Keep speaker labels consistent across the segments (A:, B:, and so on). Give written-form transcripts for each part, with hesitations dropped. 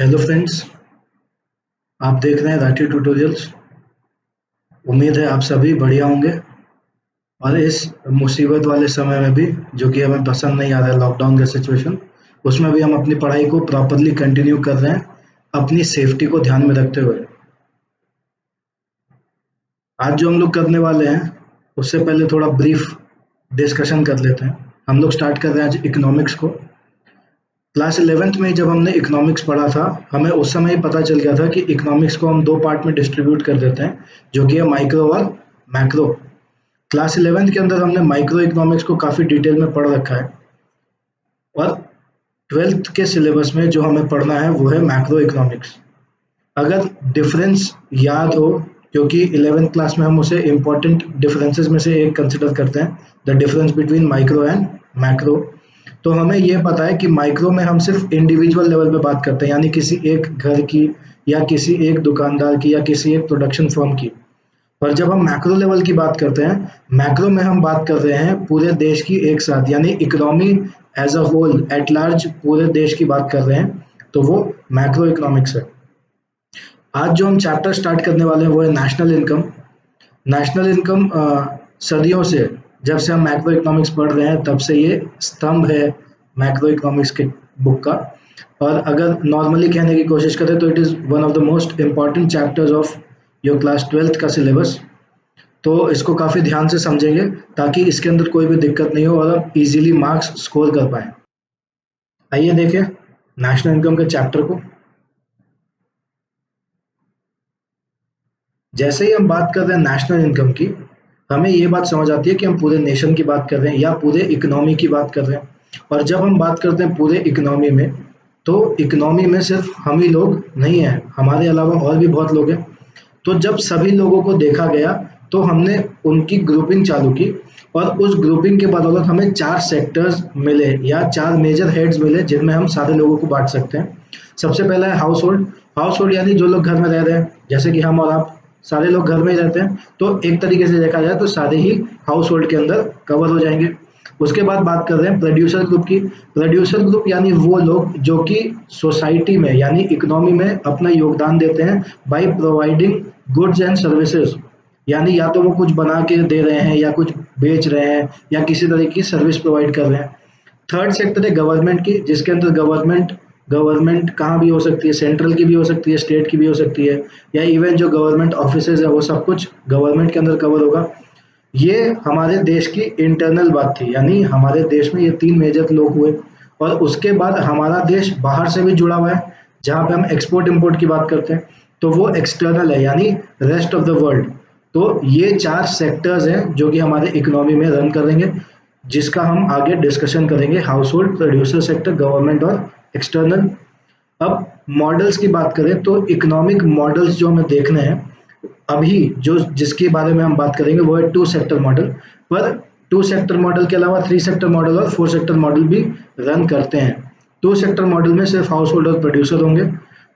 A: Hello friends, आप देख रहे हैं राठी ट्यूटोरियल्स। उम्मीद है आप सभी बढ़िया होंगे और इस मुसीबत वाले समय में भी, जो कि हमें पसंद नहीं आ रहा है, लॉकडाउन का सिचुएशन, उसमें भी हम अपनी पढ़ाई को प्रॉपरली कंटिन्यू कर रहे हैं, अपनी सेफ्टी को ध्यान में रखते हुए। आज जो हम लोग करने वाले हैं, उससे पहले थोड़ा ब्रीफ डिस्कशन कर लेते हैं। हम लोग स्टार्ट कर रहे हैं आज इकोनॉमिक्स को। क्लास 11th में जब हमने इकोनॉमिक्स पढ़ा था, हमें उस समय ही पता चल गया था कि इकोनॉमिक्स को हम दो पार्ट में डिस्ट्रीब्यूट कर देते हैं, जो कि है माइक्रो और मैक्रो। क्लास 11th के अंदर हमने माइक्रो इकोनॉमिक्स को काफ़ी डिटेल में पढ़ रखा है, और 12th के सिलेबस में जो हमें पढ़ना है वो है मैक्रो इकोनॉमिक्स। अगर डिफरेंस याद हो, क्योंकि 11th क्लास में हम उसे इम्पोर्टेंट डिफरेंसेस में से एक कंसिडर करते हैं, the difference between micro and macro. तो हमें ये पता है कि माइक्रो में हम सिर्फ इंडिविजुअल लेवल पे बात करते हैं, यानी किसी एक घर की या किसी एक दुकानदार की या किसी एक प्रोडक्शन फर्म की। पर जब हम मैक्रो लेवल की बात करते हैं, मैक्रो में हम बात कर रहे हैं पूरे देश की एक साथ, यानी economy as a whole, at large पूरे देश की बात कर रहे हैं, तो वो मैक्रो इकोनॉमिक्स है। आज जो हम चैप्टर स्टार्ट करने वाले हैं वो है नेशनल इनकम। नेशनल इनकम सदियों से, जब से हम मैक्रो इकोनॉमिक्स पढ़ रहे हैं, तब से ये स्तंभ है मैक्रो इकोनॉमिक्स के बुक का। और अगर नॉर्मली कहने की कोशिश करें तो it is one of the most important chapters of your class 12th का सिलेबस। तो इसको काफ़ी ध्यान से समझेंगे ताकि इसके अंदर कोई भी दिक्कत नहीं हो और आप इजीली मार्क्स स्कोर कर पाएँ। आइए देखें नेशनल इनकम के चैप्टर को। जैसे ही हम बात कर रहे हैं नेशनल इनकम की, हमें ये बात समझ आती है कि हम पूरे नेशन की बात कर रहे हैं या पूरे इकोनॉमी की बात कर रहे हैं। और जब हम बात करते हैं पूरे इकोनॉमी में, तो इकोनॉमी में सिर्फ हम ही लोग नहीं हैं, हमारे अलावा और भी बहुत लोग हैं। तो जब सभी लोगों को देखा गया, तो हमने उनकी ग्रुपिंग चालू की, और उस ग्रुपिंग के बदौलत हमें 4 सेक्टर्स मिले या 4 मेजर हेड्स मिले, जिनमें हम सारे लोगों को बांट सकते हैं। सबसे पहला है हाउस होल्ड। हाउस होल्ड यानी जो लोग घर में रह रहे हैं, जैसे कि हम और आप सारे लोग घर में ही रहते हैं, तो एक तरीके से देखा जाए तो सारे ही हाउस होल्ड के अंदर कवर हो जाएंगे। उसके बाद बात कर रहे हैं प्रोड्यूसर ग्रुप की। प्रोड्यूसर ग्रुप यानी वो लोग जो कि सोसाइटी में यानी इकोनॉमी में अपना योगदान देते हैं by providing goods and services, यानी या तो वो कुछ बना के दे रहे हैं या कुछ बेच रहे हैं या किसी तरह की सर्विस प्रोवाइड कर रहे हैं। थर्ड सेक्टर है गवर्नमेंट की, जिसके अंदर गवर्नमेंट गवर्नमेंट कहाँ भी हो सकती है, सेंट्रल की भी हो सकती है, स्टेट की भी हो सकती है, या इवन जो गवर्नमेंट ऑफिसेज है वो सब कुछ गवर्नमेंट के अंदर कवर होगा। ये हमारे देश की इंटरनल बात थी, यानी हमारे देश में ये 3 मेजर लोग हुए। और उसके बाद हमारा देश बाहर से भी जुड़ा हुआ है, जहाँ पे हम एक्सपोर्ट इम्पोर्ट की बात करते हैं, तो वो एक्सटर्नल है, यानी रेस्ट ऑफ द वर्ल्ड। तो ये 4 सेक्टर्स हैं जो कि हमारे इकोनॉमी में रन करेंगे, जिसका हम आगे डिस्कशन करेंगे, house hold, producer sector, government और एक्सटर्नल। अब मॉडल्स की बात करें तो इकोनॉमिक मॉडल्स जो हमें देखने हैं अभी, जो जिसके बारे में हम बात करेंगे वो है 2 सेक्टर मॉडल। पर 2 सेक्टर मॉडल के अलावा 3 सेक्टर मॉडल और 4 सेक्टर मॉडल भी रन करते हैं। 2 सेक्टर मॉडल में सिर्फ हाउस होल्ड और प्रोड्यूसर होंगे,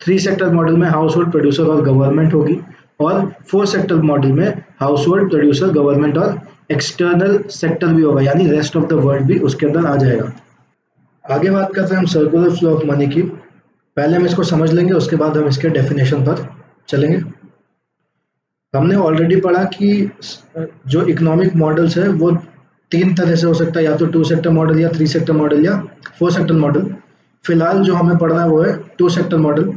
A: 3 सेक्टर मॉडल में हाउस होल्ड, प्रोड्यूसर और गवर्नमेंट होगी, और 4 सेक्टर मॉडल में हाउस होल्ड, प्रोड्यूसर, गवर्नमेंट और एक्सटर्नल सेक्टर भी होगा, यानी रेस्ट ऑफ द वर्ल्ड भी उसके अंदर आ जाएगा। आगे बात करते हैं हम सर्कुलर फ्लो ऑफ मनी की। पहले हम इसको समझ लेंगे, उसके बाद हम इसके डेफिनेशन पर चलेंगे। हमने ऑलरेडी पढ़ा कि जो इकोनॉमिक मॉडल्स है वो 3 तरह से हो सकता है, या तो 2 सेक्टर मॉडल या 3 सेक्टर मॉडल या 4 सेक्टर मॉडल। फिलहाल जो हमें पढ़ना है वो है 2 सेक्टर मॉडल।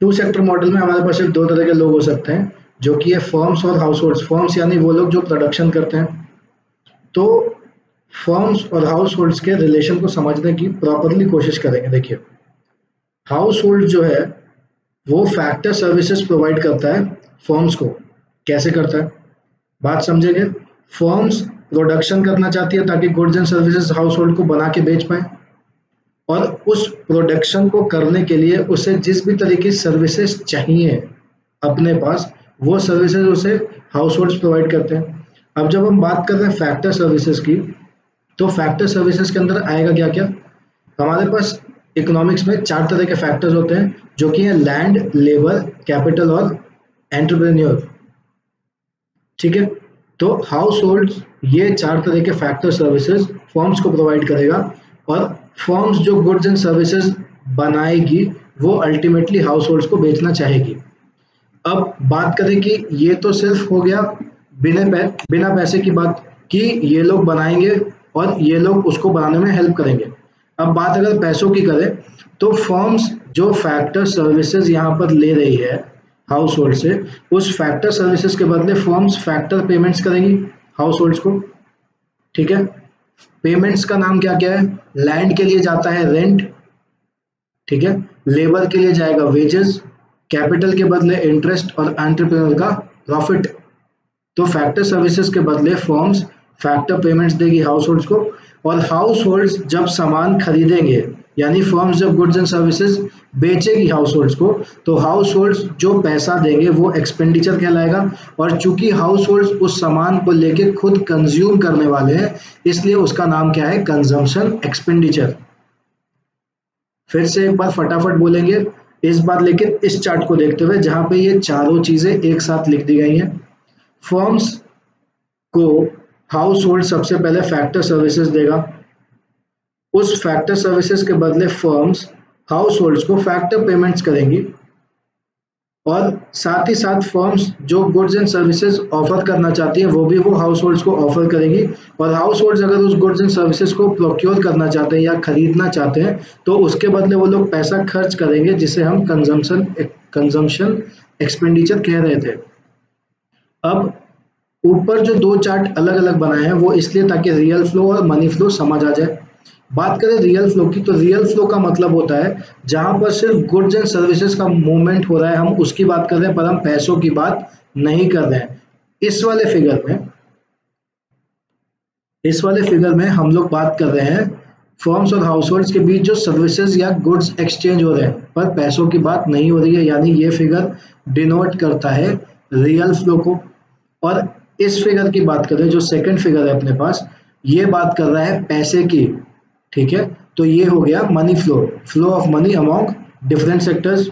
A: 2 सेक्टर मॉडल में हमारे पास सिर्फ 2 तरह के लोग हो सकते हैं, जो कि है फर्म्स और हाउस होल्ड्स। फर्म्स यानी वो लोग जो प्रोडक्शन करते हैं। तो फर्म्स और हाउस होल्ड्स के रिलेशन को समझने की प्रॉपरली कोशिश करेंगे। देखिए, हाउस होल्ड जो है वो फैक्टर सर्विसेज प्रोवाइड करता है फर्म्स को। कैसे करता है, बात समझेंगे। फर्म्स प्रोडक्शन करना चाहती है ताकि goods and services house hold को बना के बेच पाए, और उस प्रोडक्शन को करने के लिए उसे जिस भी तरह की सर्विसेज चाहिए अपने पास, वो सर्विसेज उसे हाउस होल्ड्स प्रोवाइड करते हैं। अब जब हम बात कर रहे हैं फैक्टर सर्विसेज की, तो फैक्टर सर्विसेज के अंदर आएगा क्या क्या। हमारे पास इकोनॉमिक्स में 4 तरह के फैक्टर्स होते हैं, जो कि है लैंड, लेबर, कैपिटल और एंटरप्रेन्योर। ठीक है, तो हाउस होल्ड ये 4 तरह के फैक्टर सर्विसेज फर्म्स को प्रोवाइड करेगा, और फर्म्स जो गुड्स एंड सर्विसेज बनाएगी वो अल्टीमेटली हाउस होल्ड्स को बेचना चाहेगी। अब बात करें कि ये तो सिर्फ हो गया बिना पैसे की बात, कि ये लोग बनाएंगे और ये लोग उसको बनाने में हेल्प करेंगे। अब बात अगर पैसों की करें तो फर्म्स जो फैक्टर सर्विसेज यहाँ पर ले रही है हाउस होल्ड से, उस फैक्टर सर्विसेज के बदले फर्म्स फैक्टर पेमेंट्स करेंगी हाउस होल्ड्स को। ठीक है, पेमेंट्स का नाम क्या क्या है? लैंड के लिए जाता है रेंट, ठीक है, लेबर के लिए जाएगा वेजेस, कैपिटल के बदले इंटरेस्ट और एंटरप्रेन्योर का प्रॉफिट। तो फैक्टर सर्विसेज के बदले फर्म्स फैक्टर पेमेंट्स देगी हाउस होल्ड्स को, और हाउस होल्ड्स जब सामान खरीदेंगे, यानी फर्म्स जब गुड्स एंड सर्विसेज बेचेगी हाउस होल्ड्स को, तो हाउस होल्ड्स जो पैसा देंगे वो एक्सपेंडिचर कहलाएगा। और चूंकि हाउस होल्ड्स उस सामान को लेके खुद कंज्यूम करने वाले हैं, इसलिए उसका नाम क्या है? Consumption expenditure. फिर से एक बार फटाफट बोलेंगे इस बार, लेकिन इस चार्ट को देखते हुए जहां पे ये चारों चीजें एक साथ लिख दी गई हैं। फर्म्स को हाउस होल्ड सबसे पहले फैक्टर सर्विसेज देगा, उस फैक्टर सर्विसेज के बदले फर्म्स हाउस होल्ड्स को फैक्टर पेमेंट्स करेंगी, और साथ ही साथ फर्म्स जो गुड्स एंड सर्विसेज ऑफर करना चाहती है वो भी वो हाउस होल्ड्स को ऑफर करेगी। और हाउस होल्ड्स अगर उस गुड्स एंड सर्विसेज को प्रोक्योर करना चाहते हैं या खरीदना चाहते हैं, तो उसके बदले वो लोग पैसा खर्च करेंगे, जिसे हम कंजम्पशन एक्सपेंडिचर कह रहे थे। अब ऊपर जो दो चार्ट अलग अलग बनाए हैं वो इसलिए ताकि रियल फ्लो और मनी फ्लो समझ आ जाए। बात करें रियल फ्लो की, तो रियल फ्लो का मतलब होता है जहां पर सिर्फ गुड्स एंड सर्विसेज का मूवमेंट हो रहा है, हम उसकी बात कर रहे हैं, पर हम पैसों की बात नहीं कर रहे हैं। इस वाले फिगर में हम लोग बात कर रहे हैं फर्म्स और हाउस होल्ड्स के बीच जो सर्विसेज या गुड्स एक्सचेंज हो रहे हैं, पर पैसों की बात नहीं हो रही है, यानी ये फिगर डिनोट करता है रियल फ्लो को। और इस फिगर की बात करें, जो सेकंड फिगर है अपने पास, ये बात कर रहा है पैसे की। ठीक है, तो ये हो गया money flow of money among different sectors.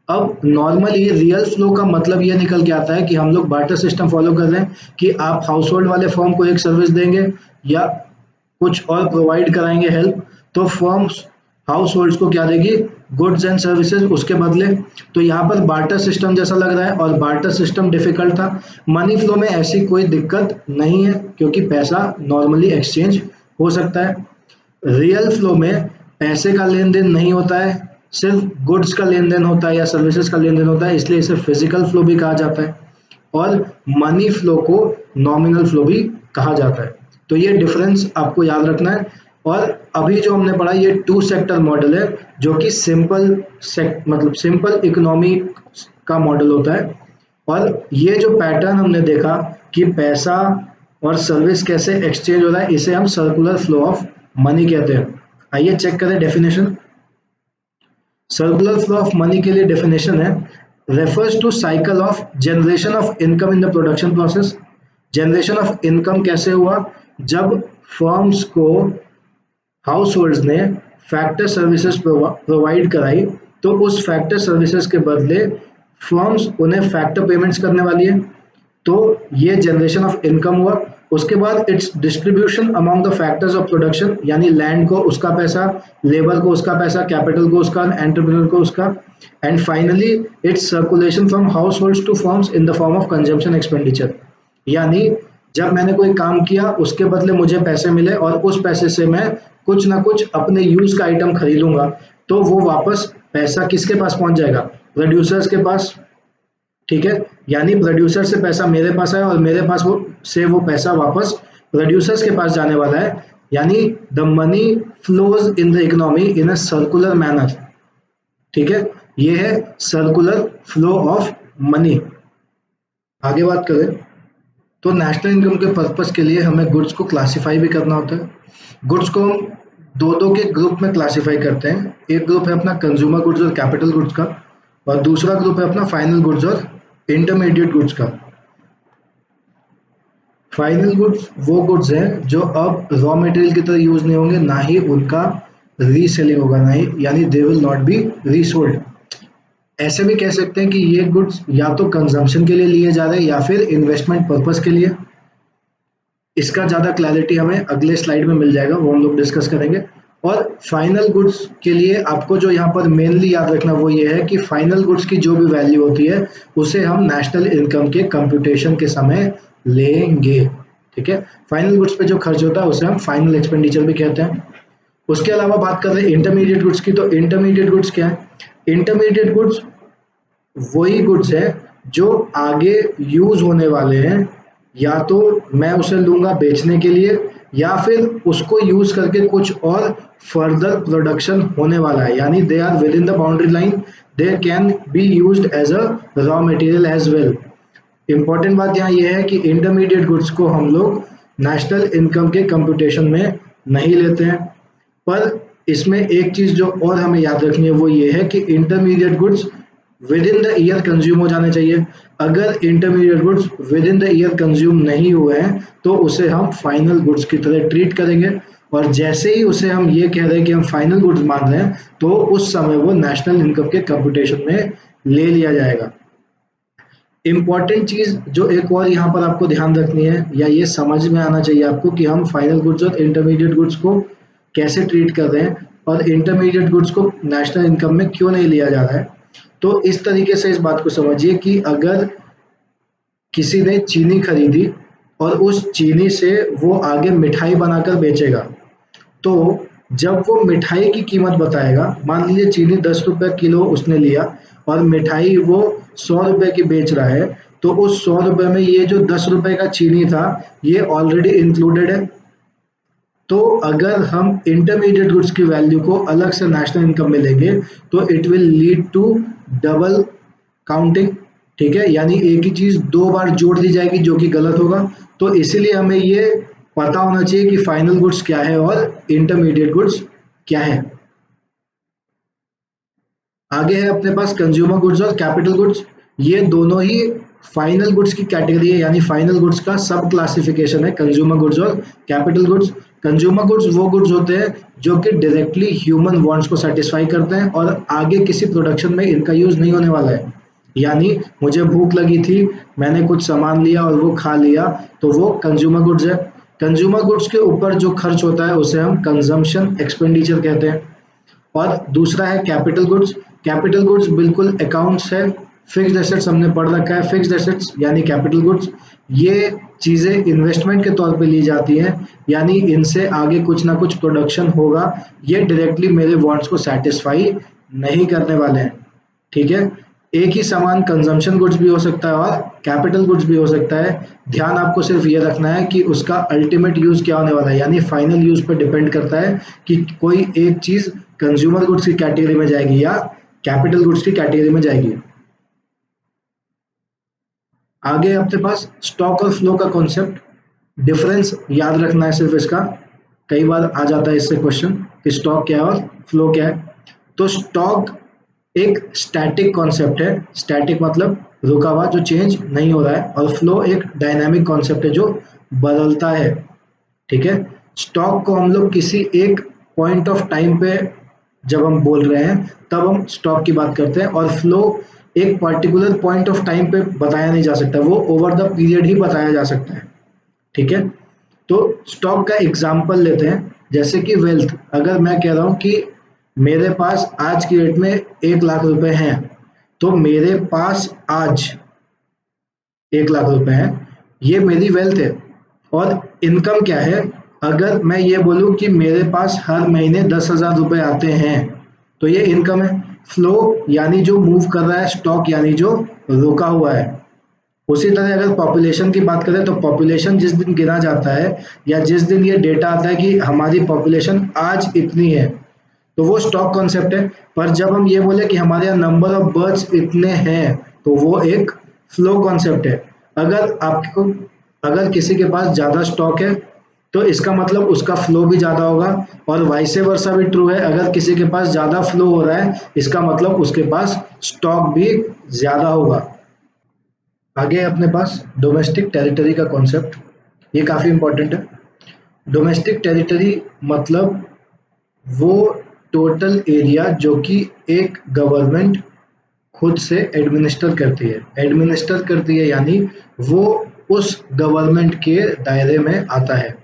A: अब नॉर्मली रियल फ्लो का मतलब ये निकल के आता है कि हम लोग बार्टर सिस्टम फॉलो कर रहे हैं, कि आप हाउस होल्ड वाले फर्म को एक सर्विस देंगे या कुछ और प्रोवाइड कराएंगे हेल्प, तो फर्म्स हाउस होल्ड्स को क्या देगी? गुड्स एंड सर्विसेज उसके बदले। तो यहाँ पर बार्टर सिस्टम जैसा लग रहा है, और बार्टर सिस्टम डिफिकल्ट था। मनी फ्लो में ऐसी कोई दिक्कत नहीं है, क्योंकि पैसा नॉर्मली एक्सचेंज हो सकता है। रियल फ्लो में पैसे का लेन देन नहीं होता है, सिर्फ गुड्स का लेन देन होता है या सर्विसेज का लेन देन होता है, इसलिए इसे फिजिकल फ्लो भी कहा जाता है, और मनी फ्लो को नॉमिनल फ्लो भी कहा जाता है। तो ये डिफरेंस आपको याद रखना है। और अभी जो हमने पढ़ा ये 2 सेक्टर मॉडल है, जो कि सिंपल इकोनॉमी का मॉडल होता है। और ये जो पैटर्न हमने देखा कि पैसा और सर्विस कैसे एक्सचेंज हो रहा है, इसे हम सर्कुलर फ्लो ऑफ मनी कहते हैं। आइए चेक करें definition. Circular flow of money के लिए डेफिनेशन है, refers to cycle of generation of income in the production process. Generation of income कैसे हुआ? जब फर्म्स को हाउस होल्ड्स ने फैक्टर सर्विसेज प्रोवाइड कराई, तो उस फैक्टर सर्विसेज के बदले फर्म्स उन्हें फैक्टर पेमेंट्स करने वाली है, तो ये जनरेशन ऑफ इनकम हुआ। उसके बाद it's distribution among the factors of production, यानी लैंड को उसका पैसा, लेबर को उसका पैसा, कैपिटल को उसका, एंटरप्रेन्योर को उसका, and finally its circulation from households to firms in the form of consumption expenditure. यानी जब मैंने कोई काम किया उसके बदले मुझे पैसे मिले, और उस पैसे से मैं कुछ ना कुछ अपने यूज का आइटम खरीदूंगा, तो वो वापस पैसा किसके पास पहुंच जाएगा? प्रोड्यूसर्स के पास। ठीक है, यानी प्रोड्यूसर से पैसा मेरे पास है, और मेरे पास वो पैसा वापस प्रोड्यूसर्स के पास जाने वाला है, यानी the money flows in the economy in a circular manner. ठीक है, ये है सर्कुलर फ्लो ऑफ मनी। आगे बात करें तो नेशनल इनकम के पर्पस के लिए हमें गुड्स को क्लासिफाई भी करना होता है। गुड्स को हम दो के ग्रुप में क्लासिफाई करते हैं। एक ग्रुप है अपना कंज्यूमर गुड्स और कैपिटल गुड्स का, और दूसरा ग्रुप है अपना फाइनल गुड्स और इंटरमीडिएट गुड्स का। फाइनल गुड्स वो गुड्स हैं जो अब रॉ मटेरियल की तरह यूज नहीं होंगे, ना ही उनका रीसेलिंग होगा, ना ही, यानी they will not be resold. ऐसे भी कह सकते हैं कि ये गुड्स या तो कंजम्पशन के लिए लिए जा रहे हैं या फिर इन्वेस्टमेंट पर्पस के लिए। इसका ज़्यादा क्लैरिटी हमें अगले स्लाइड में मिल जाएगा, वो हम लोग डिस्कस करेंगे। और फाइनल गुड्स के लिए आपको जो यहाँ पर मेनली याद रखना वो ये है कि फाइनल गुड्स की जो भी वैल्यू होती है उसे हम नेशनल इनकम के कंप्यूटेशन के समय लेंगे। ठीक है, फाइनल गुड्स पे जो खर्च होता है उसे हम फाइनल एक्सपेंडिचर भी कहते हैं। उसके अलावा बात कर रहे हैं इंटरमीडिएट गुड्स की, तो इंटरमीडिएट गुड्स क्या है? इंटरमीडिएट गुड्स वही गुड्स है जो आगे यूज होने वाले हैं, या तो मैं उसे लूंगा बेचने के लिए या फिर उसको यूज करके कुछ और फर्दर प्रोडक्शन होने वाला है, यानी they are within the boundary line, they can be used as a raw material as well. Important बात यहाँ ये है कि इंटरमीडिएट गुड्स को हम लोग नेशनल इनकम के कंप्यूटेशन में नहीं लेते हैं, पर इसमें एक चीज जो और हमें याद रखनी है वो ये है कि intermediate goods within the year consume हो जाने चाहिए। अगर intermediate goods within the year consume नहीं हुए हैं तो उसे हम फाइनल गुड्स की तरह ट्रीट करेंगे, और जैसे ही उसे हम ये कह रहे हैं कि हम फाइनल गुड्स मान रहे हैं तो उस समय वो नेशनल इनकम के कंप्यूटेशन में ले लिया जाएगा। इंपॉर्टेंट चीज जो एक और यहाँ पर आपको ध्यान रखनी है या ये समझ में आना चाहिए आपको कि हम फाइनल गुड्स और इंटरमीडिएट गुड्स को कैसे ट्रीट कर रहे हैं और इंटरमीडिएट गुड्स को नेशनल इनकम में क्यों नहीं लिया जा रहा है। तो इस तरीके से इस बात को समझिए कि अगर किसी ने चीनी खरीदी और उस चीनी से वो आगे मिठाई बनाकर बेचेगा, तो जब वो मिठाई की कीमत बताएगा, मान लीजिए चीनी 10 रुपए किलो उसने लिया और मिठाई वो 100 रुपए की बेच रहा है, तो उस 100 रुपए में ये जो 10 रुपए का चीनी था ये ऑलरेडी इंक्लूडेड है। तो अगर हम इंटरमीडिएट गुड्स की वैल्यू को अलग से नेशनल इनकम में लेंगे तो it will lead to double counting. ठीक है, यानी एक ही चीज दो बार जोड़ दी जाएगी जो कि गलत होगा। तो इसीलिए हमें ये पता होना चाहिए कि फाइनल गुड्स क्या है और इंटरमीडिएट गुड्स क्या है। आगे है अपने पास कंज्यूमर गुड्स और कैपिटल गुड्स। ये दोनों ही फाइनल गुड्स की कैटेगरी है, यानी फाइनल गुड्स का सब क्लासिफिकेशन है कंज्यूमर गुड्स और कैपिटल गुड्स। कंज्यूमर गुड्स वो गुड्स होते हैं जो कि डायरेक्टली ह्यूमन वांट्स को सेटिस्फाई करते हैं और आगे किसी प्रोडक्शन में इनका यूज नहीं होने वाला है। यानी मुझे भूख लगी थी, मैंने कुछ सामान लिया और वो खा लिया, तो वो कंज्यूमर गुड्स है। कंज्यूमर गुड्स के ऊपर जो खर्च होता है उसे हम कंजम्पशन एक्सपेंडिचर कहते हैं। और दूसरा है कैपिटल गुड्स। कैपिटल गुड्स बिल्कुल अकाउंट्स है, फिक्स्ड एसेट्स हमने पढ़ रखा है, फिक्स्ड एसेट्स यानी कैपिटल गुड्स। ये चीजें इन्वेस्टमेंट के तौर पे ली जाती हैं, यानी इनसे आगे कुछ ना कुछ प्रोडक्शन होगा, ये डायरेक्टली मेरे वांट्स को सेटिस्फाई नहीं करने वाले हैं। ठीक है, एक ही सामान कंजम्पशन गुड्स भी हो सकता है और कैपिटल गुड्स भी हो सकता है। ध्यान आपको सिर्फ ये रखना है कि उसका अल्टीमेट यूज क्या होने वाला है, यानी फाइनल यूज पर डिपेंड करता है कि कोई एक चीज कंज्यूमर गुड्स की कैटेगरी में जाएगी या कैपिटल गुड्स की कैटेगरी में जाएगी। आगे अपने पास स्टॉक और फ्लो का कॉन्सेप्ट, डिफरेंस याद रखना है सिर्फ इसका, कई बार आ जाता है इससे क्वेश्चन कि स्टॉक क्या है और फ्लो क्या है। तो स्टॉक एक स्टैटिक कॉन्सेप्ट है, स्टैटिक मतलब रुका हुआ जो चेंज नहीं हो रहा है, और फ्लो एक डायनामिक कॉन्सेप्ट है जो बदलता है। ठीक है, स्टॉक को हम लोग किसी एक पॉइंट ऑफ टाइम पे जब हम बोल रहे हैं तब हम स्टॉक की बात करते हैं, और फ्लो एक पर्टिकुलर पॉइंट ऑफ टाइम पे बताया नहीं जा सकता, वो ओवर द पीरियड ही बताया जा सकता है। ठीक है, तो स्टॉक का एग्जांपल लेते हैं, जैसे कि वेल्थ। अगर मैं कह रहा हूं कि मेरे पास आज की डेट में 1 लाख रुपए हैं, तो मेरे पास आज 1 लाख रुपए हैं, ये मेरी वेल्थ है। और इनकम क्या है? अगर मैं ये बोलूं कि मेरे पास हर महीने 10,000 रुपए आते हैं तो ये इनकम है। फ्लो यानी जो मूव कर रहा है, स्टॉक यानी जो रुका हुआ है। उसी तरह अगर पॉपुलेशन की बात करें तो पॉपुलेशन जिस दिन गिना जाता है या जिस दिन ये डेटा आता है कि हमारी पॉपुलेशन आज इतनी है, तो वो स्टॉक कॉन्सेप्ट है। पर जब हम ये बोले कि हमारे यहाँ नंबर ऑफ बर्ड्स इतने हैं तो वो एक फ्लो कॉन्सेप्ट है। अगर किसी के पास ज़्यादा स्टॉक है तो इसका मतलब उसका फ्लो भी ज़्यादा होगा, और वाइस वर्सा भी ट्रू है। अगर किसी के पास ज़्यादा फ्लो हो रहा है इसका मतलब उसके पास स्टॉक भी ज़्यादा होगा। आगे अपने पास डोमेस्टिक टेरिटरी का कॉन्सेप्ट, ये काफ़ी इंपॉर्टेंट है। डोमेस्टिक टेरिटरी मतलब वो टोटल एरिया जो कि एक गवर्नमेंट खुद से एडमिनिस्टर करती है। एडमिनिस्टर करती है यानी वो उस गवर्नमेंट के दायरे में आता है,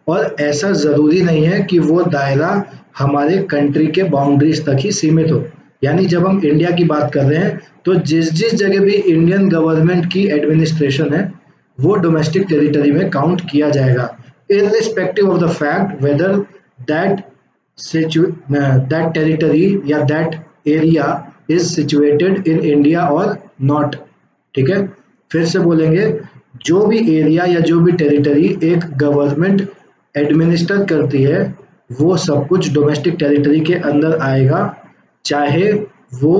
A: और ऐसा ज़रूरी नहीं है कि वो दायरा हमारे कंट्री के बाउंड्रीज तक ही सीमित हो। यानी जब हम इंडिया की बात कर रहे हैं तो जिस जिस जगह भी इंडियन गवर्नमेंट की एडमिनिस्ट्रेशन है वो डोमेस्टिक टेरिटरी में काउंट किया जाएगा, irrespective of the fact whether that that territory या that area is situated in India or not। ठीक है, फिर से बोलेंगे, जो भी एरिया या जो भी टेरिटरी एक गवर्नमेंट एडमिनिस्टर करती है वो सब कुछ डोमेस्टिक टेरिटरी के अंदर आएगा, चाहे वो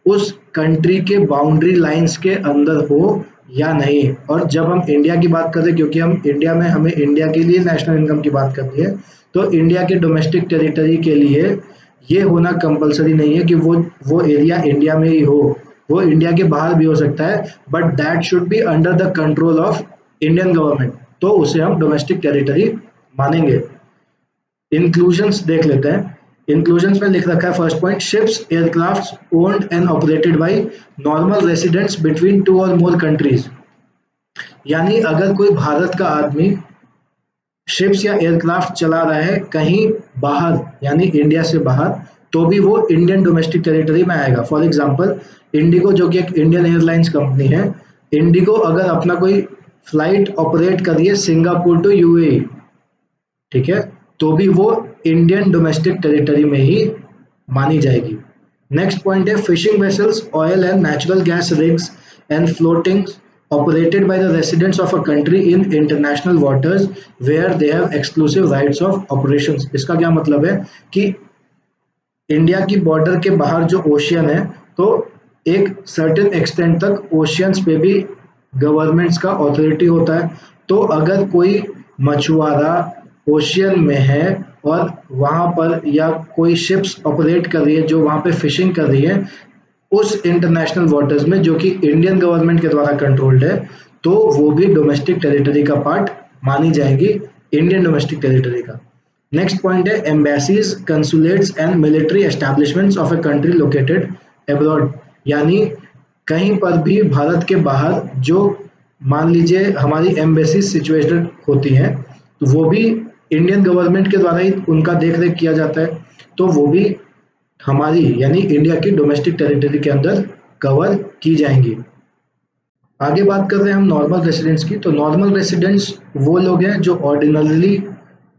A: उस कंट्री के बाउंड्री लाइंस के अंदर हो या नहीं। और जब हम इंडिया की बात करते हैं, क्योंकि हम इंडिया में हमें इंडिया के लिए नेशनल इनकम की बात करनी है, तो इंडिया के डोमेस्टिक टेरिटरी के लिए ये होना कंपलसरी नहीं है कि वो एरिया इंडिया में ही हो, वो इंडिया के बाहर भी हो सकता है, but that should be under the control of Indian government, तो उसे हम डोमेस्टिक टेरिटरी मानेंगे। इंक्लूजन्स देख लेते हैं। इंक्लूजन्स में लिख रखा है first point, ships aircraft owned and operated by normal residents between 2 और मोर कंट्रीज। यानी अगर कोई भारत का आदमी शिप्स या एयरक्राफ्ट चला रहा है कहीं बाहर यानी इंडिया से बाहर, तो भी वो इंडियन डोमेस्टिक टेरिटरी में आएगा। फॉर एग्जांपल इंडिगो जो कि एक इंडियन एयरलाइंस कंपनी है, इंडिगो अगर अपना कोई फ्लाइट ऑपरेट कर रही है सिंगापुर टू यूएई, ठीक है, तो भी वो इंडियन डोमेस्टिक टेरिटरी में ही मानी जाएगी। नेक्स्ट पॉइंट है, fishing vessels, oil and natural gas rigs and floatings operated by the residents of a country in international waters where they have exclusive rights of operations। इसका क्या मतलब है कि इंडिया की बॉर्डर के बाहर जो ओशियन है, तो एक सर्टेन एक्सटेंट तक ओशियंस पे भी गवर्नमेंट्स का अथॉरिटी होता है। तो अगर कोई मछुआरा ओशियन में है और वहाँ पर या कोई शिप्स ऑपरेट कर रही है जो वहाँ पे फिशिंग कर रही है उस इंटरनेशनल वाटर्स में जो कि इंडियन गवर्नमेंट के द्वारा कंट्रोल्ड है, तो वो भी डोमेस्टिक टेरिटरी का पार्ट मानी जाएगी, इंडियन डोमेस्टिक टेरिटरी का। नेक्स्ट पॉइंट है, embassies, consulates and military establishments of a country located abroad. यानी कहीं पर भी भारत के बाहर जो मान लीजिए हमारी एम्बेसी सिचुएटेड होती हैं, तो वो भी इंडियन गवर्नमेंट के द्वारा ही उनका देख रेख किया जाता है, तो वो भी हमारी यानी इंडिया की डोमेस्टिक टेरिटरी के अंदर कवर की जाएंगी। आगे बात कर रहे हैं हम नॉर्मल रेसिडेंट्स की। तो नॉर्मल रेसिडेंट्स वो लोग हैं जो ऑर्डिनरली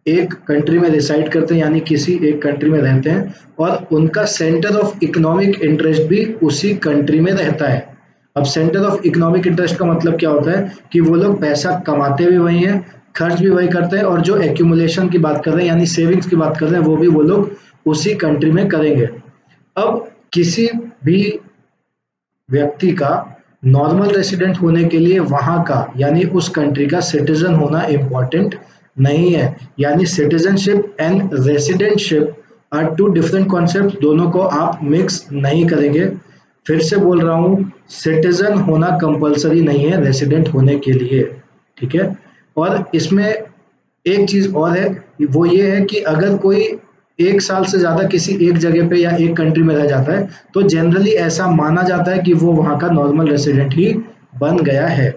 A: एक कंट्री में रिसाइड करते हैं यानी किसी एक कंट्री में रहते हैं और उनका सेंटर ऑफ इकोनॉमिक इंटरेस्ट भी उसी कंट्री में रहता है। अब सेंटर ऑफ इकोनॉमिक इंटरेस्ट का मतलब क्या होता है कि वो लोग पैसा कमाते भी वही हैं, खर्च भी वही करते हैं, और जो एक्यूमुलेशन की बात कर रहे हैं यानी सेविंग्स की बात कर रहे हैं वो भी वो लोग उसी कंट्री में करेंगे। अब किसी भी व्यक्ति का नॉर्मल रेसिडेंट होने के लिए वहां का यानी उस कंट्री का सिटीजन होना इम्पोर्टेंट नहीं है। यानी citizenship and residentship are two different concept, दोनों को आप मिक्स नहीं करेंगे। फिर से बोल रहा हूँ, सिटीजन होना कंपलसरी नहीं है रेसिडेंट होने के लिए, ठीक है। और इसमें एक चीज और है, वो ये है कि अगर कोई 1 साल से ज्यादा किसी एक जगह पे या एक कंट्री में रह जाता है तो जनरली ऐसा माना जाता है कि वो वहां का नॉर्मल रेसिडेंट ही बन गया है।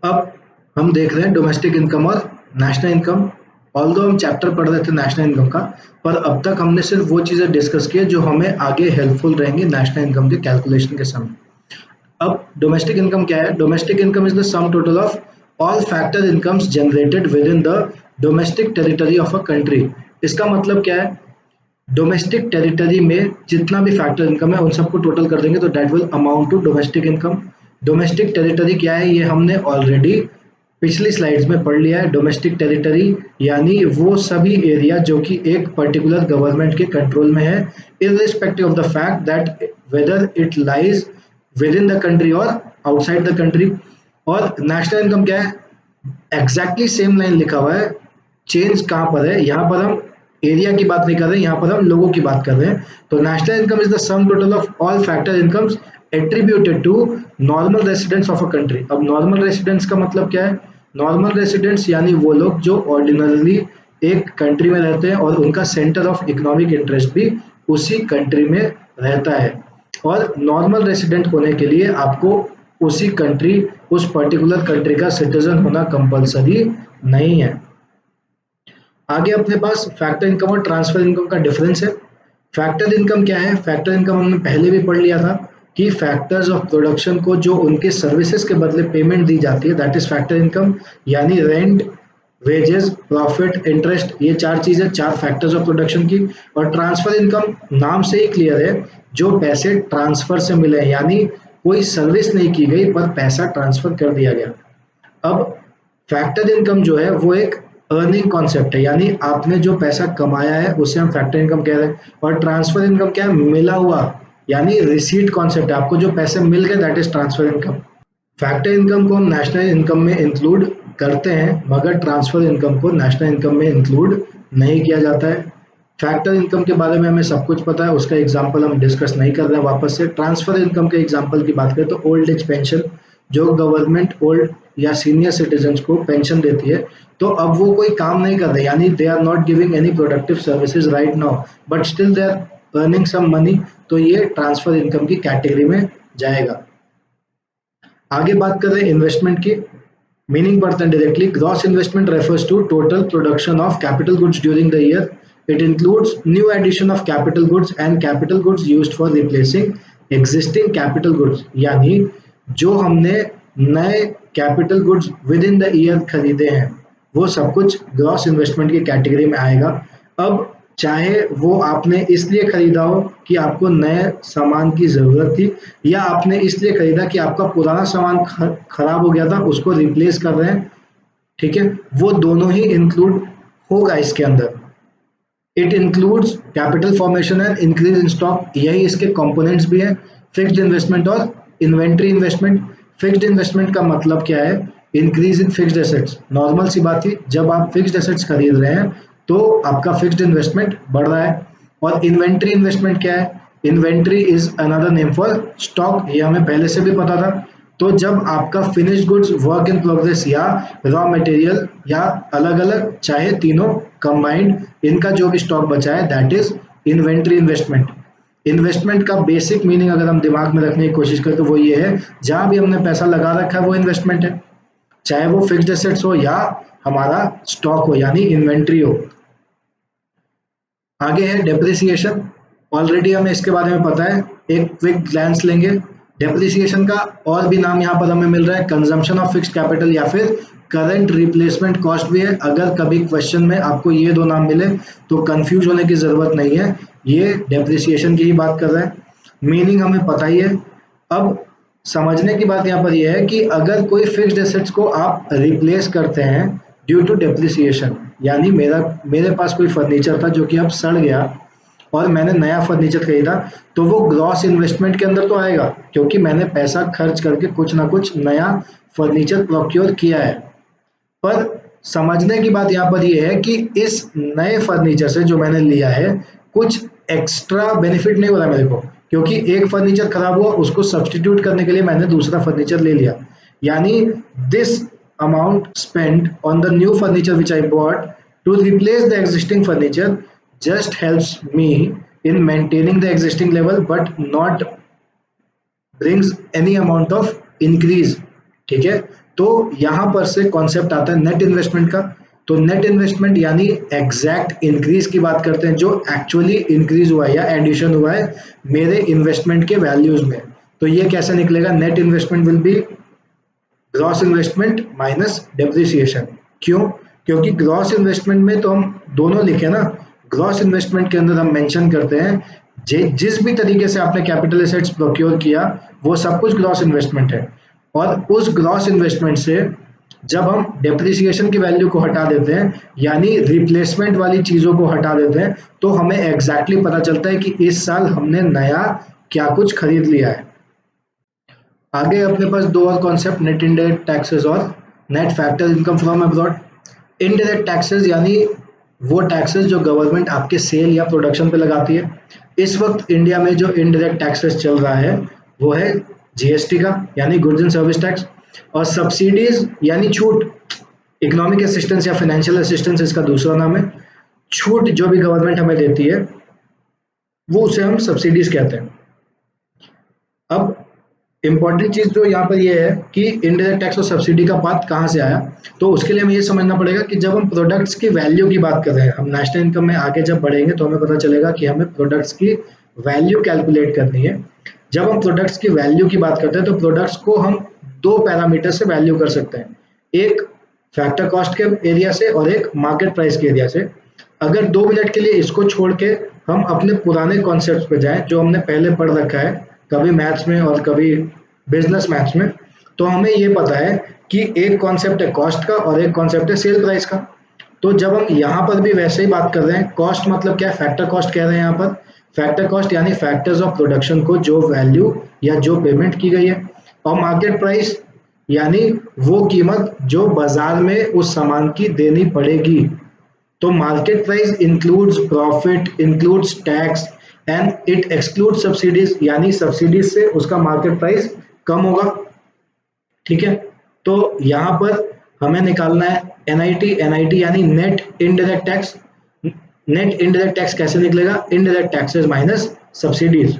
A: अब हम देख रहे हैं डोमेस्टिक इनकम और नेशनल इनकम। ऑल्दो हम चैप्टर पढ़ रहे थे नेशनल इनकम का, पर अब तक हमने सिर्फ वो चीजें डिस्कस की जो हमें आगे हेल्पफुल रहेंगी नेशनल इनकम के कैलकुलेशन के समय। अब डोमेस्टिक इनकम क्या है? Domestic income is the sum total of all factor incomes generated with in the domestic territory of a country. इसका मतलब क्या है? डोमेस्टिक टेरिटरी में जितना भी फैक्टर इनकम है उन सबको टोटल कर देंगे तो that will amount to domestic income. Domestic territory क्या है ये हमने ऑलरेडी पिछली स्लाइड्स में पढ़ लिया है। डोमेस्टिक टेरिटरी यानी वो सभी एरिया जो कि एक पर्टिकुलर गवर्नमेंट के कंट्रोल में है, irrespective of the fact that whether it lies with in the country और आउटसाइड द कंट्री। और नेशनल इनकम क्या है? एग्जैक्टली सेम लाइन लिखा हुआ है, चेंज कहाँ पर है? यहाँ पर हम एरिया की बात नहीं कर रहे हैं, यहाँ पर हम लोगों की बात कर रहे हैं। तो national income is the sum total of all factor incomes attributed to normal residents of a country. अब नॉर्मल रेसिडेंट्स का मतलब क्या है? नॉर्मल रेसिडेंट्स यानी वो लोग जो ऑर्डिनरली एक कंट्री में रहते हैं और उनका सेंटर ऑफ इकोनॉमिक इंटरेस्ट भी उसी कंट्री में रहता है। और नॉर्मल रेसिडेंट होने के लिए आपको उसी कंट्री, उस पर्टिकुलर कंट्री का सिटीजन होना कंपलसरी नहीं है। आगे अपने पास फैक्टर इनकम और ट्रांसफर इनकम का डिफरेंस है। फैक्टर इनकम क्या है? फैक्टर इनकम हमने पहले भी पढ़ लिया था कि फैक्टर्स ऑफ प्रोडक्शन को जो उनके सर्विसेज के बदले पेमेंट दी जाती है, दैट इज फैक्टर इनकम। यानी रेंट, वेजेस, प्रॉफिट, इंटरेस्ट, ये चार चीजें, चार फैक्टर्स ऑफ प्रोडक्शन की। और ट्रांसफर इनकम नाम से ही क्लियर है, जो पैसे ट्रांसफर से मिले, यानी कोई सर्विस नहीं की गई पर पैसा ट्रांसफर कर दिया गया। अब फैक्टर इनकम जो है वो एक अर्निंग कॉन्सेप्ट है, यानी आपने जो पैसा कमाया है उसे हम फैक्टर इनकम कह रहे हैं। और ट्रांसफर इनकम क्या है? मिला हुआ, यानी रिसीट कॉन्सेप्ट है, आपको जो पैसे मिल गए that is transfer income. Factor income को हम नेशनल इनकम में इंक्लूड करते हैं, मगर ट्रांसफर इनकम को नेशनल इनकम में इंक्लूड नहीं किया जाता है। फैक्टर इनकम के बारे में हमें सब कुछ पता है, उसका एग्जांपल हम डिस्कस नहीं कर रहे हैं वापस से। ट्रांसफर इनकम के एग्जांपल की बात करें तो ओल्ड एज पेंशन, जो गवर्नमेंट ओल्ड या सीनियर सिटीजन्स को पेंशन देती है, तो अब वो कोई काम नहीं कर रहे, यानी they are not giving any productive services right now, but still they are earning some money, तो ये ट्रांसफर इनकम की कैटेगरी में जाएगा। आगे बात कर रहे हैं इन्वेस्टमेंट की। मीनिंग पढ़ते हैं directly. Gross investment refers to total production of capital goods during the year. It includes new addition of capital goods and capital goods used for replacing existing capital goods, यानी जो हमने नए capital goods within the year खरीदे हैं वो सब कुछ gross investment की कैटेगरी में आएगा। अब चाहे वो आपने इसलिए खरीदा हो कि आपको नए सामान की ज़रूरत थी, या आपने इसलिए खरीदा कि आपका पुराना सामान खराब हो गया था, उसको रिप्लेस कर रहे हैं, ठीक है, वो दोनों ही इंक्लूड होगा इसके अंदर। It includes capital formation and increase in stock, यही इसके कंपोनेंट्स भी हैं। फिक्स्ड इन्वेस्टमेंट और इन्वेंट्री इन्वेस्टमेंट। फिक्स्ड इन्वेस्टमेंट का मतलब क्या है? Increase in fixed assets. Normal सी बात थी, जब आप फिक्स्ड एसेट्स खरीद रहे हैं तो आपका फिक्स्ड इन्वेस्टमेंट बढ़ रहा है। और इन्वेंट्री इन्वेस्टमेंट क्या है? Inventory is another name for stock, ये हमें पहले से भी पता था। तो जब आपका finished goods, work in progress या रॉ मटेरियल, या अलग अलग चाहे तीनों कंबाइंड, इनका जो भी स्टॉक बचा है that is inventory investment. Investment का बेसिक मीनिंग अगर हम दिमाग में रखने की कोशिश करें तो वो ये है, जहां भी हमने पैसा लगा रखा है वो इन्वेस्टमेंट है, चाहे वो फिक्स्ड एसेट्स हो या हमारा स्टॉक हो, यानी इन्वेंट्री हो। आगे है डेप्रिसिएशन। ऑलरेडी हमें इसके बारे में पता है, एक क्विक ग्लैंस लेंगे। डेप्रिसिएशन का और भी नाम यहाँ पर हमें मिल रहा है, कंजम्पशन ऑफ फिक्स्ड कैपिटल या फिर करंट रिप्लेसमेंट कॉस्ट भी है। अगर कभी क्वेश्चन में आपको ये दो नाम मिले तो कंफ्यूज होने की जरूरत नहीं है, ये डेप्रिसिएशन की ही बात कर रहा है। मीनिंग हमें पता ही है। अब समझने की बात यहाँ पर यह है कि अगर कोई फिक्स्ड एसेट्स को आप रिप्लेस करते हैं ड्यू टू डेप्रिसिएशन, यानी मेरे पास कोई फर्नीचर था जो कि अब सड़ गया और मैंने नया फर्नीचर खरीदा, तो वो ग्रॉस इन्वेस्टमेंट के अंदर तो आएगा, क्योंकि मैंने पैसा खर्च करके कुछ ना कुछ नया फर्नीचर प्रोक्योर किया है। पर समझने की बात यहाँ पर यह है कि इस नए फर्नीचर से जो मैंने लिया है कुछ एक्स्ट्रा बेनिफिट नहीं हो रहा मेरे को, क्योंकि एक फर्नीचर खराब हुआ, उसको सब्सटीट्यूट करने के लिए मैंने दूसरा फर्नीचर ले लिया। यानी this amount spent on the new furniture which I bought to replace the existing furniture just helps me in maintaining the existing level but not brings any amount of increase। ठीक है, तो यहां पर से concept आता है net investment का। तो नेट इन्वेस्टमेंट यानी एग्जैक्ट इंक्रीज की बात करते हैं, जो एक्चुअली इंक्रीज हुआ है या एडिशन हुआ है मेरे इन्वेस्टमेंट के वैल्यूज में। तो ये कैसे निकलेगा? Net investment will be gross investment minus depreciation. क्यों? क्योंकि ग्रॉस इन्वेस्टमेंट में तो हम दोनों लिखे ना, ग्रॉस इन्वेस्टमेंट के अंदर हम मेंशन करते हैं जिस भी तरीके से आपने कैपिटल एसेट्स प्रोक्योर किया वो सब कुछ ग्रॉस इन्वेस्टमेंट है। और उस ग्रॉस इन्वेस्टमेंट से जब हम डेप्रिसिएशन की वैल्यू को हटा देते हैं, यानी रिप्लेसमेंट वाली चीजों को हटा देते हैं, तो हमें एग्जैक्टली पता चलता है कि इस साल हमने नया क्या कुछ खरीद लिया है। आगे अपने पास दो और कॉन्सेप्ट, नेट इनडायरेक्ट टैक्सेस और net factor income from abroad. Indirect taxes यानी वो टैक्सेस जो गवर्नमेंट आपके सेल या प्रोडक्शन पे लगाती है। इस वक्त इंडिया में जो इनडायरेक्ट टैक्सेस चल रहा है वो है जीएसटी का, यानी गुड्स एंड सर्विस टैक्स, और सब्सिडीज यानी छूट, इकोनॉमिक असिस्टेंस या फाइनेंशियल असिस्टेंस इसका दूसरा नाम है। छूट जो भी गवर्नमेंट हमें देती है वो उसे हम सब्सिडीज कहते हैं। अब इंपॉर्टेंट चीज जो यहाँ पर ये है कि इनडायरेक्ट टैक्स और सब्सिडी का बात कहाँ से आया। तो उसके लिए हमें ये समझना पड़ेगा कि जब हम प्रोडक्ट्स की वैल्यू की बात कर रहे हैं, हम नेशनल इनकम में आगे जब बढ़ेंगे तो हमें पता चलेगा कि हमें प्रोडक्ट्स की वैल्यू कैलकुलेट करनी है। जब हम प्रोडक्ट्स की वैल्यू की बात करते हैं तो प्रोडक्ट्स को हम दो पैरामीटर से वैल्यू कर सकते हैं, एक फैक्टर कॉस्ट के एरिया से और एक मार्केट प्राइस के एरिया से। अगर 2 मिनट के लिए इसको छोड़ के हम अपने पुराने कॉन्सेप्ट पे जाएं जो हमने पहले पढ़ रखा है, कभी मैथ्स में और कभी बिजनेस मैथ्स में, तो हमें ये पता है कि एक कॉन्सेप्ट है कॉस्ट का और एक कॉन्सेप्ट है सेल प्राइस का। तो जब हम यहाँ पर भी वैसे ही बात कर रहे हैं, कॉस्ट मतलब क्या है, फैक्टर कॉस्ट कह रहे हैं यहाँ पर। फैक्टर कॉस्ट यानी फैक्टर्स ऑफ प्रोडक्शन को जो वैल्यू या जो पेमेंट की गई है, और मार्केट प्राइस यानी वो कीमत जो बाजार में उस सामान की देनी पड़ेगी। तो market price includes profit, includes tax and it exclude subsidies, यानी सब्सिडीज से उसका मार्केट प्राइस कम होगा। ठीक है, तो यहाँ पर हमें निकालना है एनआईटी। एनआईटी यानी net indirect tax. Net indirect tax कैसे निकलेगा, इनडायरेक्ट टैक्सेस माइनस सब्सिडीज।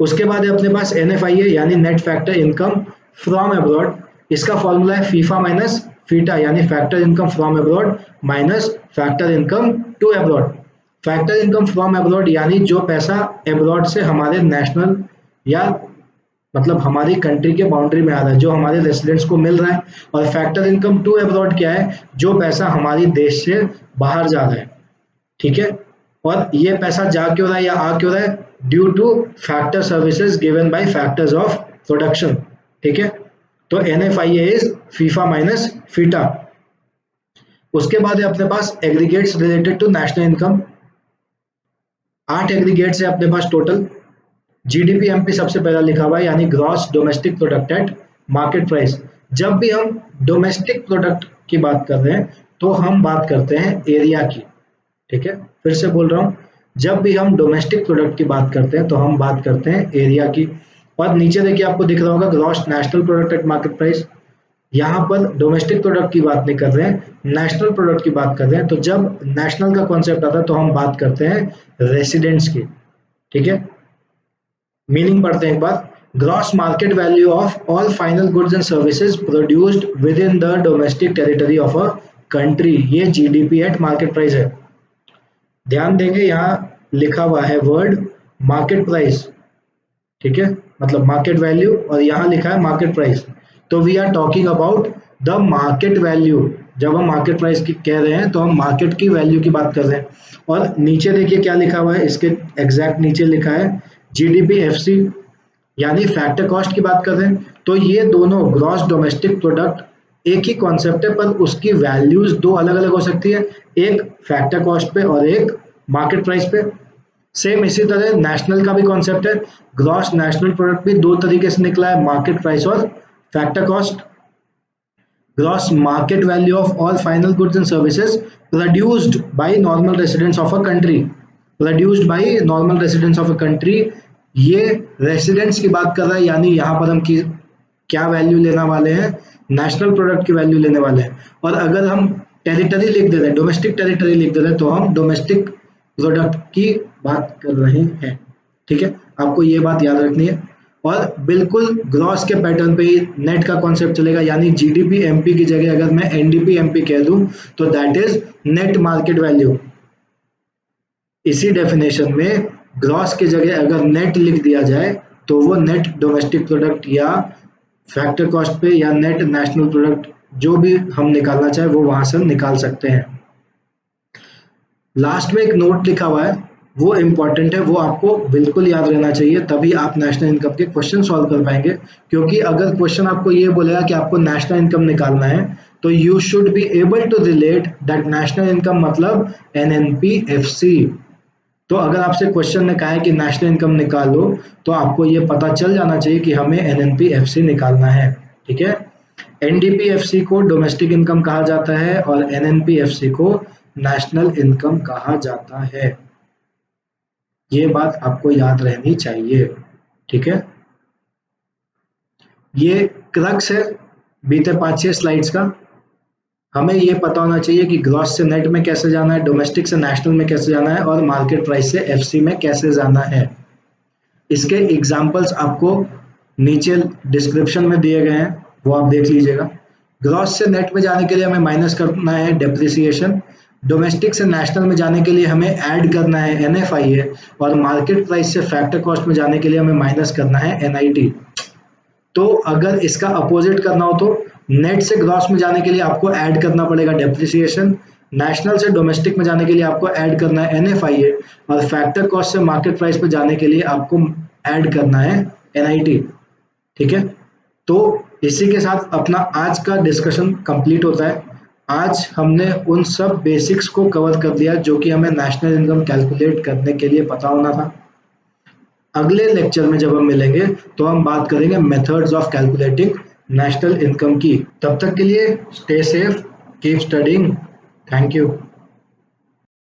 A: उसके बाद है अपने पास एनएफआईए यानी net factor income from abroad. इसका फॉर्मूला है फीफा माइनस फीटा, यानी factor income from abroad minus factor income to abroad. Factor income from abroad यानी जो पैसा अब्रॉड से हमारे नेशनल या मतलब हमारी कंट्री के बाउंड्री में आ रहा है, जो हमारे रेसिडेंट्स को मिल रहा है। और फैक्टर इनकम टू अब्रॉड क्या है, जो पैसा हमारी देश से बाहर जा रहा है। ठीक है, और ये पैसा जा क्यों रहा है या आ क्यों रहा है, due to factor services given by factors of production. ठीक है, तो NFIA is FIFA minus FITA. उसके बाद है अपने पास aggregates related to national income. 8 aggregates है अपने पास टोटल। जीडीपी एमपी सबसे पहला लिखा हुआ है, यानी gross domestic product at market price. जब भी हम डोमेस्टिक प्रोडक्ट की बात कर रहे हैं तो हम बात करते हैं एरिया की। ठीक है, फिर से बोल रहा हूं, जब भी हम डोमेस्टिक प्रोडक्ट की बात करते हैं तो हम बात करते हैं एरिया की। और नीचे देखिए आपको दिख रहा होगा gross national product at market price. यहाँ पर डोमेस्टिक प्रोडक्ट की बात नहीं कर रहे हैं, नेशनल प्रोडक्ट की बात कर रहे हैं। तो जब नेशनल का कॉन्सेप्ट आता है तो हम बात करते हैं रेसिडेंट्स की। ठीक है, मीनिंग पढ़ते हैं एक बार। Gross market value of all final goods and services produced within the domestic territory of a country, ये जीडीपी एट मार्केट प्राइस है। ध्यान देंगे यहाँ लिखा हुआ है वर्ड मार्केट प्राइस। ठीक है, मतलब मार्केट वैल्यू, और यहाँ लिखा है मार्केट प्राइस। तो we are talking about the market value. जब हम मार्केट प्राइस की कह रहे हैं तो हम मार्केट की वैल्यू की बात कर रहे हैं। और नीचे देखिए क्या लिखा हुआ है, इसके एग्जैक्ट नीचे लिखा है जीडीपी एफसी, यानी फैक्टर कॉस्ट की बात कर रहे हैं। तो ये दोनों ग्रॉस डोमेस्टिक प्रोडक्ट एक ही कॉन्सेप्ट है, पर उसकी वैल्यूज दो अलग अलग हो सकती है, एक फैक्टर कॉस्ट पे और एक मार्केट प्राइस पे। सेम इसी तरह नेशनल का भी कॉन्सेप्ट है, ग्रॉस नेशनल प्रोडक्ट भी दो तरीके से निकला है, मार्केट प्राइस और factor cost. Gross market value of all final goods and services produced by normal residents of a country. Produced by normal residents of a country, ये residents की बात कर रहा है, यानी यहाँ पर हम क्या वैल्यू लेने वाले हैं, नेशनल प्रोडक्ट की वैल्यू लेने वाले हैं। और अगर हम टेरिटरी लिख दे रहे हैं, डोमेस्टिक टेरिटरी लिख दे रहे हैं, तो हम डोमेस्टिक प्रोडक्ट की बात कर रहे हैं। ठीक है, आपको ये बात याद रखनी है। और बिल्कुल ग्रॉस के पैटर्न पे ही नेट का कॉन्सेप्ट चलेगा, यानी जीडीपी एमपी की जगह अगर मैं एनडीपी एमपी कह दूं तो that is net market value. इसी डेफिनेशन में ग्रॉस की जगह अगर नेट लिख दिया जाए तो वो नेट डोमेस्टिक प्रोडक्ट या फैक्टर कॉस्ट पे या नेट नेशनल प्रोडक्ट जो भी हम निकालना चाहे वो वहां से निकाल सकते हैं। लास्ट में एक नोट लिखा हुआ है, वो इम्पॉर्टेंट है, वो आपको बिल्कुल याद रहना चाहिए, तभी आप नेशनल इनकम के क्वेश्चन सॉल्व कर पाएंगे। क्योंकि अगर क्वेश्चन आपको ये बोलेगा कि आपको नेशनल इनकम निकालना है तो you should be able to relate that national income मतलब एनएनपीएफसी। तो अगर आपसे क्वेश्चन ने कहा है कि नेशनल इनकम निकालो तो आपको ये पता चल जाना चाहिए कि हमें एनएनपीएफसी निकालना है। ठीक है, एनडीपीएफसी को डोमेस्टिक इनकम कहा जाता है और एनएनपीएफसी को नेशनल इनकम कहा जाता है। ये बात आपको याद रहनी चाहिए। ठीक है, ये क्रक्स है बीते 5-6 स्लाइड्स का। हमें ये पता होना चाहिए कि ग्रॉस से नेट में कैसे जाना है, डोमेस्टिक से नेशनल में कैसे जाना है, और मार्केट प्राइस से एफसी में कैसे जाना है। इसके एग्जाम्पल्स आपको नीचे डिस्क्रिप्शन में दिए गए हैं, वो आप देख लीजिएगा। ग्रॉस से नेट में जाने के लिए हमें माइनस करना है डेप्रिसिएशन, डोमेस्टिक से नेशनल में जाने के लिए हमें ऐड करना है NFIA, और मार्केट प्राइस से फैक्टर कॉस्ट में जाने के लिए हमें माइनस करना है NIT। तो अगर इसका अपोजिट करना हो तो नेट से ग्रॉस में जाने के लिए आपको ऐड करना पड़ेगा डेप्रिसिएशन, नेशनल से डोमेस्टिक में जाने के लिए आपको ऐड करना है NFIA, और फैक्टर कॉस्ट से मार्केट प्राइस पे जाने के लिए आपको ऐड करना है NIT। ठीक है, तो इसी के साथ अपना आज का डिस्कशन कंप्लीट होता है। आज हमने उन सब बेसिक्स को कवर कर दिया जो कि हमें नेशनल इनकम कैलकुलेट करने के लिए पता होना था। अगले लेक्चर में जब हम मिलेंगे तो हम बात करेंगे methods of calculating national income की। तब तक के लिए stay safe, keep studying, thank you.